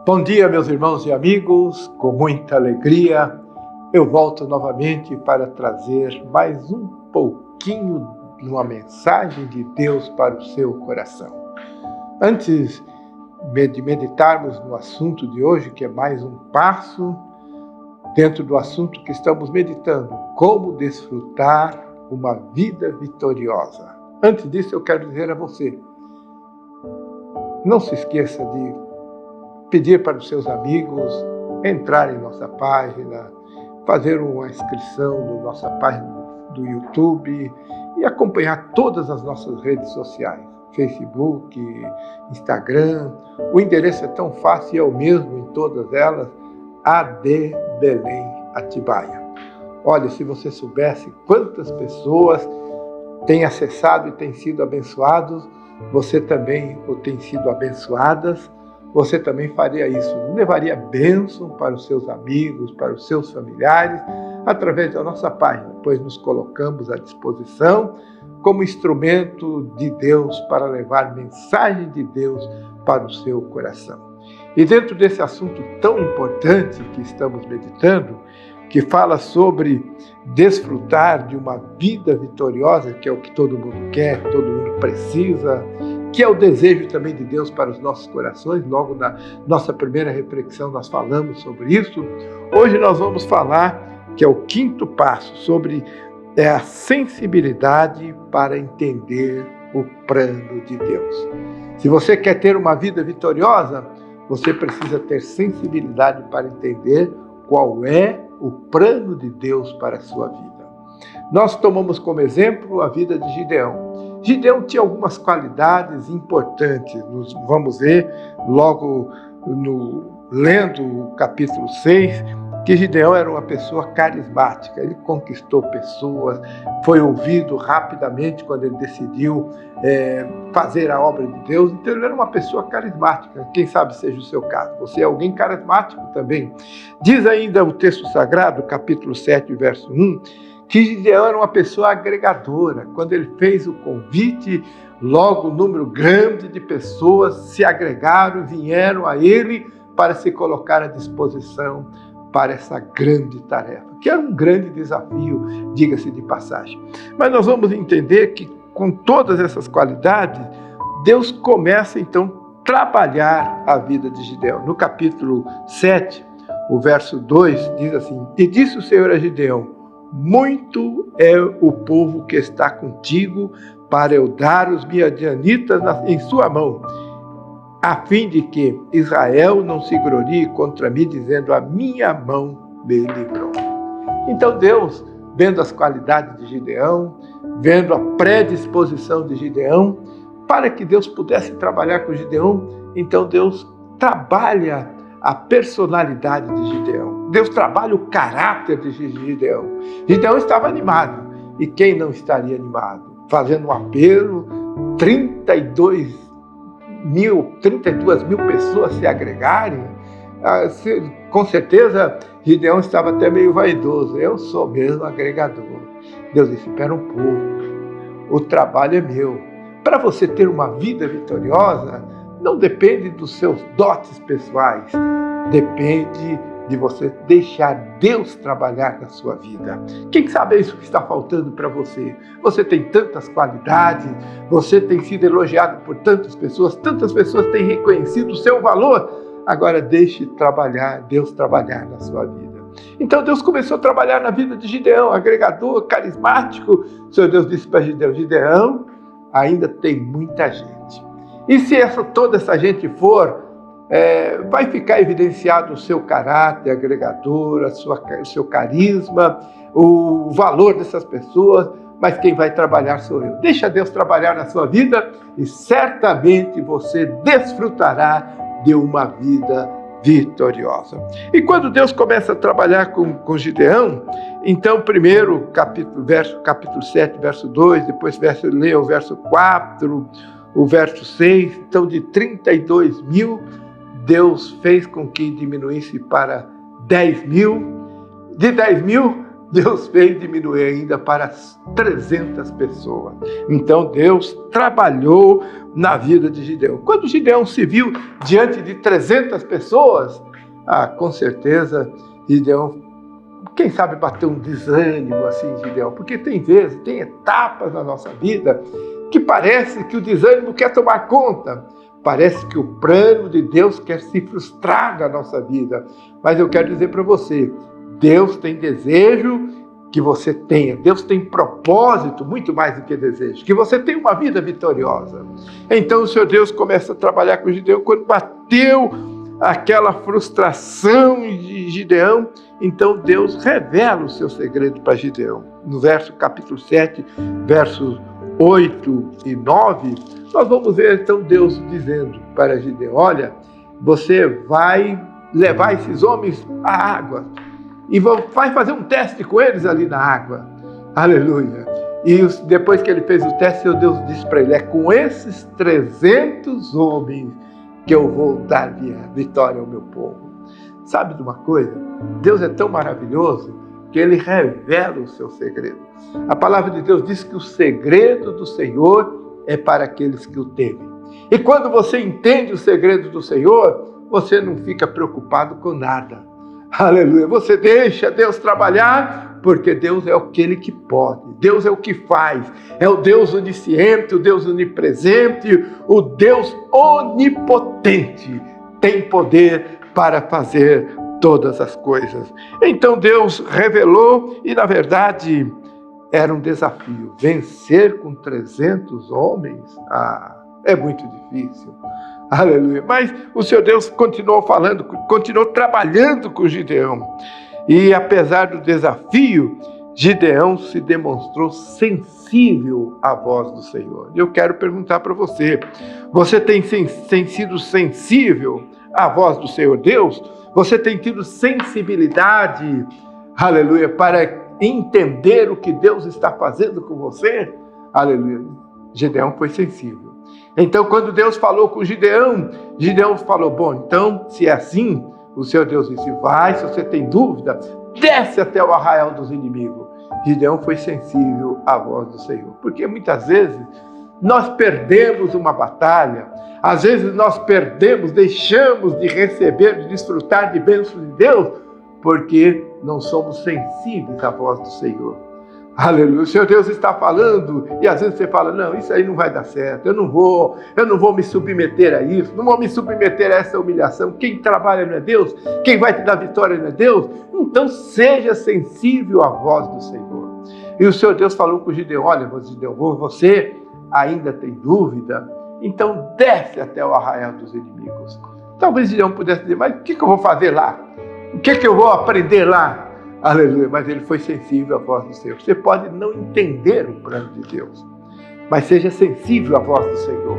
Bom dia, meus irmãos e amigos, com muita alegria eu volto novamente para trazer mais um pouquinho de uma mensagem de Deus para o seu coração. Antes de meditarmos no assunto de hoje, que é mais um passo dentro do assunto que estamos meditando, como desfrutar uma vida vitoriosa. Antes disso, eu quero dizer a você, não se esqueça de pedir para os seus amigos entrar em nossa página, fazer uma inscrição na nossa página do YouTube e acompanhar todas as nossas redes sociais, Facebook, Instagram. O endereço é tão fácil e é o mesmo em todas elas, AD Belém Atibaia. Olha, se você soubesse quantas pessoas têm acessado e têm sido abençoados, você também tem sido abençoadas, você também faria isso, levaria bênção para os seus amigos, para os seus familiares, através da nossa página, pois nos colocamos à disposição como instrumento de Deus para levar mensagem de Deus para o seu coração. E dentro desse assunto tão importante que estamos meditando, que fala sobre desfrutar de uma vida vitoriosa, que é o que todo mundo quer, todo mundo precisa, que é o desejo também de Deus para os nossos corações. Logo na nossa primeira reflexão nós falamos sobre isso. Hoje nós vamos falar, que é o quinto passo, sobre a sensibilidade para entender o plano de Deus. Se você quer ter uma vida vitoriosa, você precisa ter sensibilidade para entender qual é o plano de Deus para a sua vida. Nós tomamos como exemplo a vida de Gideão. Gideão tinha algumas qualidades importantes. Vamos ver logo lendo o capítulo 6, que Gideão era uma pessoa carismática. Ele conquistou pessoas, foi ouvido rapidamente quando ele decidiu fazer a obra de Deus. Então ele era uma pessoa carismática. Quem sabe seja o seu caso. Você é alguém carismático também. Diz ainda o texto sagrado, capítulo 7, verso 1, que Gideão era uma pessoa agregadora. Quando ele fez o convite, logo um número grande de pessoas se agregaram e vieram a ele para se colocar à disposição para essa grande tarefa, que era um grande desafio, diga-se de passagem. Mas nós vamos entender que com todas essas qualidades, Deus começa então a trabalhar a vida de Gideão. No capítulo 7, o verso 2 diz assim: E disse o Senhor a Gideão: Muito é o povo que está contigo para eu dar os midianitas em sua mão, a fim de que Israel não se glorie contra mim, dizendo, a minha mão me livrou. Então Deus, vendo as qualidades de Gideão, vendo a predisposição de Gideão, para que Deus pudesse trabalhar com Gideão, então Deus trabalha a personalidade de Gideão. Deus trabalha o caráter de Gideão. Gideão estava animado. E quem não estaria animado? Fazendo um apelo, 32 mil pessoas se agregarem. Com certeza, Gideão estava até meio vaidoso. Eu sou mesmo agregador. Deus disse, espera um pouco. O trabalho é meu. Para você ter uma vida vitoriosa, não depende dos seus dotes pessoais. Depende de você deixar Deus trabalhar na sua vida. Quem sabe é isso que está faltando para você? Você tem tantas qualidades, você tem sido elogiado por tantas pessoas têm reconhecido o seu valor. Agora deixe Deus trabalhar na sua vida. Então Deus começou a trabalhar na vida de Gideão, agregador, carismático. O Senhor Deus disse para Gideão, Gideão, ainda tem muita gente. E se toda essa gente for, vai ficar evidenciado o seu caráter agregador, o seu carisma, o valor dessas pessoas, mas quem vai trabalhar sou eu. Deixa Deus trabalhar na sua vida e certamente você desfrutará de uma vida vitoriosa. E quando Deus começa a trabalhar com Gideão, então primeiro capítulo 7, verso 2, depois leia o verso 4, o verso 6, então de 32 mil, Deus fez com que diminuísse para 10 mil. De 10 mil, Deus fez diminuir ainda para 300 pessoas. Então Deus trabalhou na vida de Gideão. Quando Gideão se viu diante de 300 pessoas, com certeza Gideão, quem sabe, bateu um desânimo assim, Gideão, porque tem vezes, tem etapas na nossa vida que parece que o desânimo quer tomar conta. Parece que o plano de Deus quer se frustrar na nossa vida. Mas eu quero dizer para você, Deus tem desejo que você tenha. Deus tem propósito, muito mais do que desejo. Que você tenha uma vida vitoriosa. Então o Senhor Deus começa a trabalhar com Gideão. Quando bateu aquela frustração de Gideão, então Deus revela o seu segredo para Gideão. No capítulo 7, versos 8 e 9, nós vamos ver então Deus dizendo para Gideão: olha, você vai levar esses homens à água e vai fazer um teste com eles ali na água. Aleluia. E depois que ele fez o teste, Deus disse para ele: é com esses 300 homens que eu vou dar vitória ao meu povo. Sabe de uma coisa? Deus é tão maravilhoso que Ele revela o seu segredo. A palavra de Deus diz que o segredo do Senhor é para aqueles que o temem. E quando você entende o segredo do Senhor, você não fica preocupado com nada. Aleluia. Você deixa Deus trabalhar, porque Deus é aquele que pode. Deus é o que faz. É o Deus onisciente, o Deus onipresente, o Deus onipotente. Tem poder para fazer todas as coisas. Então Deus revelou e, na verdade, era um desafio. Vencer com 300 homens, é muito difícil. Aleluia. Mas o Senhor Deus continuou falando, continuou trabalhando com Gideão. E apesar do desafio, Gideão se demonstrou sensível à voz do Senhor. Eu quero perguntar para você, você tem sido sensível à voz do Senhor Deus? Você tem tido sensibilidade, aleluia, para entender o que Deus está fazendo com você? Aleluia. Gideão foi sensível. Então, quando Deus falou com Gideão, Gideão falou: bom, então, se é assim, o Senhor Deus disse: vai, se você tem dúvida, desce até o arraial dos inimigos. Gideão foi sensível à voz do Senhor. Porque muitas vezes nós perdemos uma batalha, às vezes nós perdemos, deixamos de receber, de desfrutar de bênçãos de Deus, porque não somos sensíveis à voz do Senhor. Aleluia, o Senhor Deus está falando, e às vezes você fala: não, isso aí não vai dar certo, eu não vou me submeter a isso, não vou me submeter a essa humilhação. Quem trabalha não é Deus? Quem vai te dar vitória não é Deus? Então seja sensível à voz do Senhor. E o Senhor Deus falou com Gideão: olha, Gideão, você ainda tem dúvida? Então desce até o arraial dos inimigos. Talvez Gideão pudesse dizer: mas o que eu vou fazer lá? O que eu vou aprender lá? Aleluia, mas ele foi sensível à voz do Senhor. Você pode não entender o plano de Deus, mas seja sensível à voz do Senhor.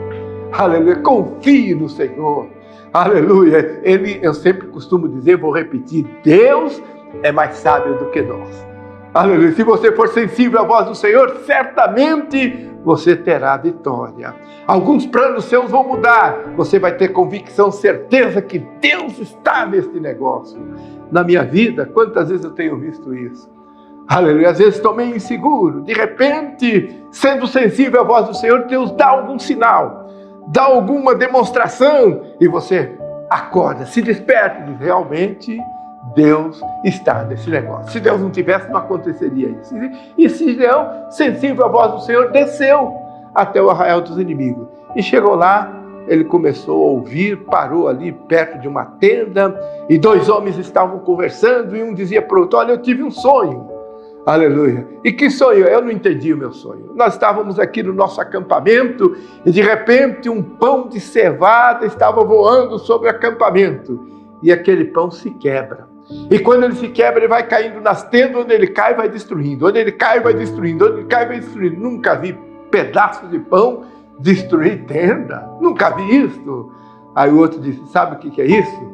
Aleluia, confie no Senhor. Aleluia, eu sempre costumo dizer, vou repetir: Deus é mais sábio do que nós. Aleluia, se você for sensível à voz do Senhor, certamente você terá vitória. Alguns planos seus vão mudar, você vai ter convicção, certeza que Deus está neste negócio. Na minha vida, quantas vezes eu tenho visto isso? Aleluia, às vezes estou meio inseguro, de repente, sendo sensível à voz do Senhor, Deus dá algum sinal, dá alguma demonstração, e você acorda, se desperta e diz: realmente Deus está nesse negócio. Se Deus não tivesse, não aconteceria isso. E Gideão, sensível à voz do Senhor, desceu até o arraial dos inimigos. E chegou lá, ele começou a ouvir, parou ali perto de uma tenda, e 2 homens estavam conversando, e um dizia para o outro: olha, eu tive um sonho. Aleluia. E que sonho? Eu não entendi o meu sonho. Nós estávamos aqui no nosso acampamento, e de repente um pão de cevada estava voando sobre o acampamento, e aquele pão se quebra. E quando ele se quebra, ele vai caindo nas tendas, onde ele cai, vai destruindo. Onde ele cai, vai destruindo. Onde ele cai, vai destruindo. Nunca vi pedaços de pão destruir tenda. Nunca vi isso. Aí o outro disse: sabe o que é isso?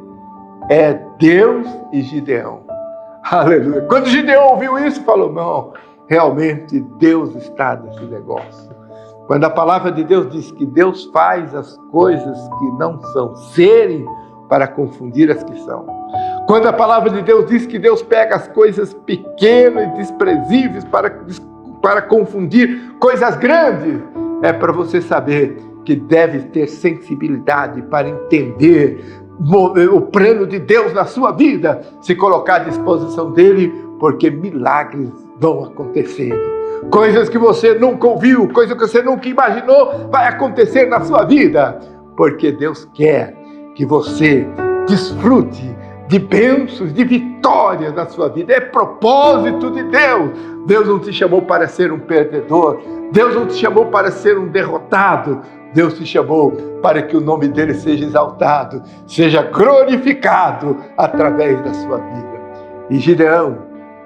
É Deus e Gideão. Aleluia. Quando Gideão ouviu isso, falou: não, realmente Deus está nesse negócio. Quando a palavra de Deus diz que Deus faz as coisas que não são serem para confundir as que são. Quando a palavra de Deus diz que Deus pega as coisas pequenas e desprezíveis para confundir coisas grandes, é para você saber que deve ter sensibilidade para entender o plano de Deus na sua vida, se colocar à disposição dele, porque milagres vão acontecer. Coisas que você nunca ouviu, coisas que você nunca imaginou, vai acontecer na sua vida, porque Deus quer que você desfrute de bênçãos, de vitórias na sua vida. É propósito de Deus. Deus não te chamou para ser um perdedor. Deus não te chamou para ser um derrotado. Deus te chamou para que o nome dele seja exaltado, seja glorificado através da sua vida. E Gideão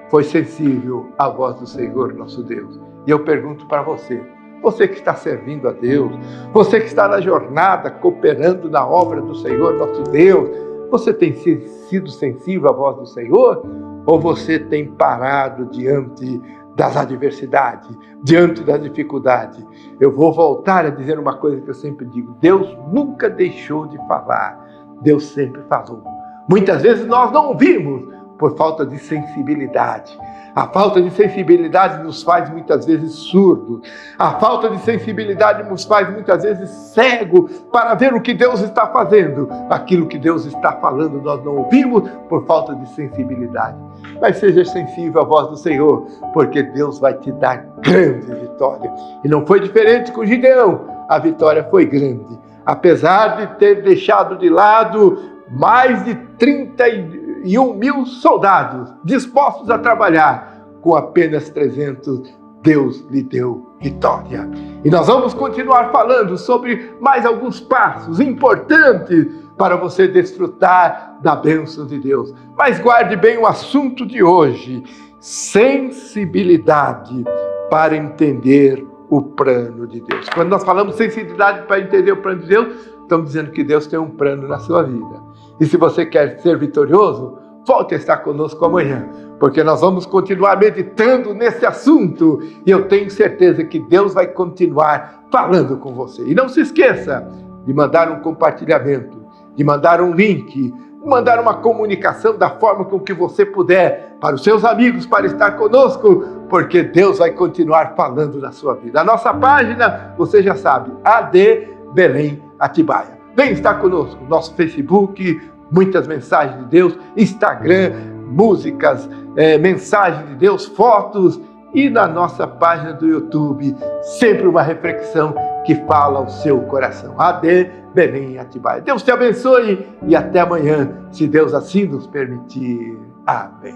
foi sensível à voz do Senhor nosso Deus. E eu pergunto para você, você que está servindo a Deus, você que está na jornada, cooperando na obra do Senhor nosso Deus, você tem sido sensível à voz do Senhor? Ou você tem parado diante das adversidades, diante das dificuldades? Eu vou voltar a dizer uma coisa que eu sempre digo: Deus nunca deixou de falar, Deus sempre falou. Muitas vezes nós não ouvimos por falta de sensibilidade. A falta de sensibilidade nos faz muitas vezes surdos. A falta de sensibilidade nos faz muitas vezes cego para ver o que Deus está fazendo. Aquilo que Deus está falando nós não ouvimos por falta de sensibilidade. Mas seja sensível à voz do Senhor, porque Deus vai te dar grande vitória. E não foi diferente com Gideão. A vitória foi grande. Apesar de ter deixado de lado mais de 31 mil soldados dispostos a trabalhar, com apenas 300, Deus lhe deu vitória. E nós vamos continuar falando sobre mais alguns passos importantes para você desfrutar da bênção de Deus. Mas guarde bem o assunto de hoje: sensibilidade para entender o plano de Deus. Quando nós falamos sensibilidade para entender o plano de Deus, estamos dizendo que Deus tem um plano na sua vida. E se você quer ser vitorioso, volte a estar conosco amanhã, porque nós vamos continuar meditando nesse assunto e eu tenho certeza que Deus vai continuar falando com você. E não se esqueça de mandar um compartilhamento, de mandar um link, de mandar uma comunicação da forma com que você puder para os seus amigos, para estar conosco, porque Deus vai continuar falando na sua vida. A nossa página, você já sabe, AD Belém Atibaia. Vem estar conosco, nosso Facebook, muitas mensagens de Deus, Instagram, músicas, mensagens de Deus, fotos, e na nossa página do YouTube, sempre uma reflexão que fala ao seu coração. AD Belém Atibaia. Deus te abençoe e até amanhã, se Deus assim nos permitir. Amém.